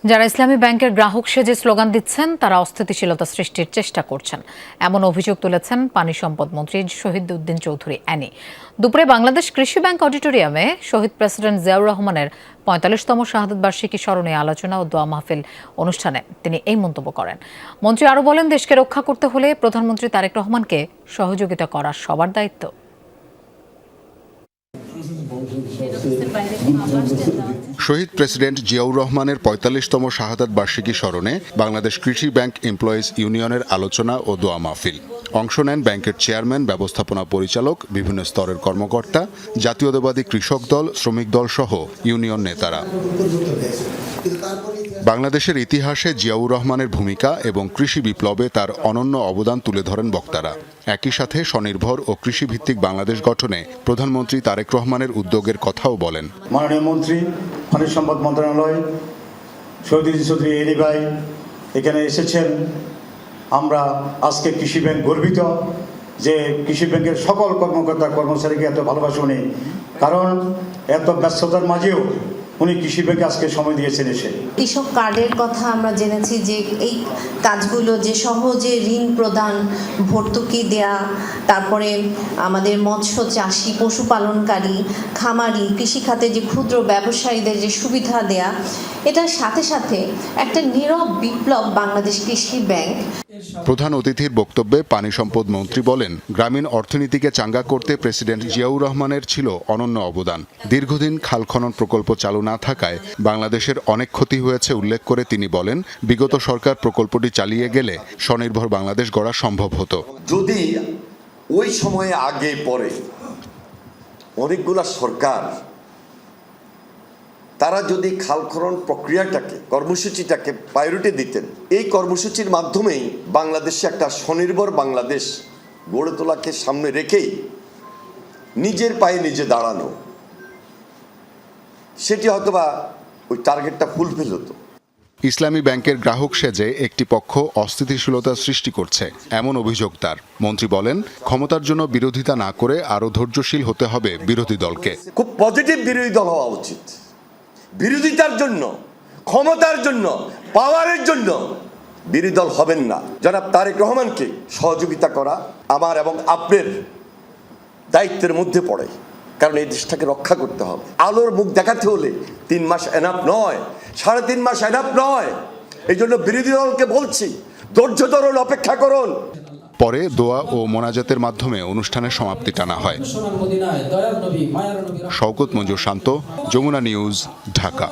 যারা ইসলামী ব্যাংকের গ্রাহক সেজে স্লোগান দিচ্ছেন তারা অস্থিতিশীলতা সৃষ্টির চেষ্টা করছেন, এমন অভিযোগ তুলেছেন পানি সম্পদ মন্ত্রী শহীদ উদ্দিন চৌধুরী অ্যানি। দুপুরে বাংলাদেশ কৃষি ব্যাংক অডিটোরিয়ামে শহীদ প্রেসিডেন্ট জিয়াউর রহমানের ৪৫তম শাহাদাত বার্ষিকী স্মরণে আলোচনা ও দোয়া মাহফিল অনুষ্ঠানে তিনি এই মন্তব্য করেন। মন্ত্রী আরও বলেন, দেশকে রক্ষা করতে হলে প্রধানমন্ত্রী তারেক রহমানকে সহযোগিতা করা সবার দায়িত্ব। শহীদ প্রেসিডেন্ট জিয়াউর রহমানের ৪৫তম শাহাদাত বার্ষিকী স্মরণে বাংলাদেশ কৃষি ব্যাংক এমপ্লয়িজ ইউনিয়নের আলোচনা ও দোয়া মাহফিল। অংশ নেন ব্যাংকের চেয়ারম্যান, ব্যবস্থাপনা পরিচালক, বিভিন্ন স্তরের কর্মকর্তা, জাতীয়তাবাদী কৃষক দল, শ্রমিক দল সহ ইউনিয়ন নেতারা। বাংলাদেশের ইতিহাসে জিয়াউর রহমানের ভূমিকা এবং কৃষি বিপ্লবে তার অনন্য অবদান তুলে ধরেন বক্তারা। একই সাথে স্বনির্ভর ও কৃষিভিত্তিক বাংলাদেশ গঠনে প্রধানমন্ত্রী তারেক রহমানের উদ্যোগের কথাও বলেন। মাননীয় মন্ত্রী, পানি সম্পদ মন্ত্রণালয়, শহীদ উদ্দিন চৌধুরী অ্যানি ভাই এখানে এসেছেন। আমরা আজকে কৃষি ব্যাংক গর্বিত যে কৃষি ব্যাংকের সকল কর্মকর্তা কর্মচারীকে এত ভালোবাসা উনি, কারণ এত ব্যস্ততার মাঝেও উনি কৃষি ব্যাংকে আজকে সময় দিয়েছেন এসে। কৃষক কার্ডের কথা আমরা জেনেছি যে এই কাজগুলো যে সহজে ঋণ প্রদান, ভর্তুকি দেয়া, তারপরে আমাদের মৎস্য চাষি, পশুপালনকারী, খামারি, কৃষিখাতে যে ক্ষুদ্র ব্যবসায়ীদের যে সুবিধা দেয়া, এটার সাথে সাথে একটা নীরব বিপ্লব বাংলাদেশ কৃষি ব্যাংক। প্রধান অতিথির বক্তব্যে পানি সম্পদ মন্ত্রী বলেন, গ্রামীণ অর্থনীতিকে চাঙ্গা করতে প্রেসিডেন্ট জিয়াউর রহমানের ছিল অনন্য অবদান। দীর্ঘদিন খাল খনন প্রকল্প চালু না থাকায় বাংলাদেশের অনেক ক্ষতি হয়েছে উল্লেখ করে তিনি বলেন, বিগত সরকার প্রকল্পটি চালিয়ে গেলে স্বনির্ভর বাংলাদেশ গড়া সম্ভব হতো। যদি ওই সময়ে আগে পরে অনেকগুলা সরকার তারা যদি খাল খনন প্রক্রিয়াটাকে, কর্মসূচিটাকে প্রায়োরিটি দিতেন, এই কর্মসূচির মাধ্যমেই বাংলাদেশে একটা স্বনির্ভর বাংলাদেশ গড়ে তোলাকে সামনে রেখেই নিজের পায়ে নিজে দাঁড়ানো, সেটি হয়তোবা ওই টার্গেটটা ফুলফিল হতো। ইসলামী ব্যাংকের গ্রাহক সেজে একটি পক্ষ অস্থিতিশীলতা সৃষ্টি করছে, এমন অভিযোগ তার। মন্ত্রী বলেন, ক্ষমতার জন্য বিরোধিতা না করে আরও ধৈর্যশীল হতে হবে বিরোধী দলকে। খুব পজিটিভ বিরোধী দল হওয়া উচিত। বিরোধিতার জন্য, ক্ষমতার জন্য, পাওয়ারের জন্য বিরোধী দল হবেন না। জনাব তারেক রহমানকে সহযোগিতা করা আমার এবং আপনার দায়িত্বের মধ্যে পড়ে, কারণ এই দেশটাকে রক্ষা করতে হবে। আলোর মুখ দেখাতে হলে 3 মাস এনাফ নয়, 3.5 মাস এনাফ নয়। এই জন্য বিরোধী দলকে বলছি, ধৈর্য ধরুন, অপেক্ষা করুন। পরে দোয়া ও মোনাজাতের মাধ্যমে অনুষ্ঠানের সমাপ্তি টানা হয়। শওকত মঞ্জুর শান্ত, যমুনা নিউজ, ঢাকা।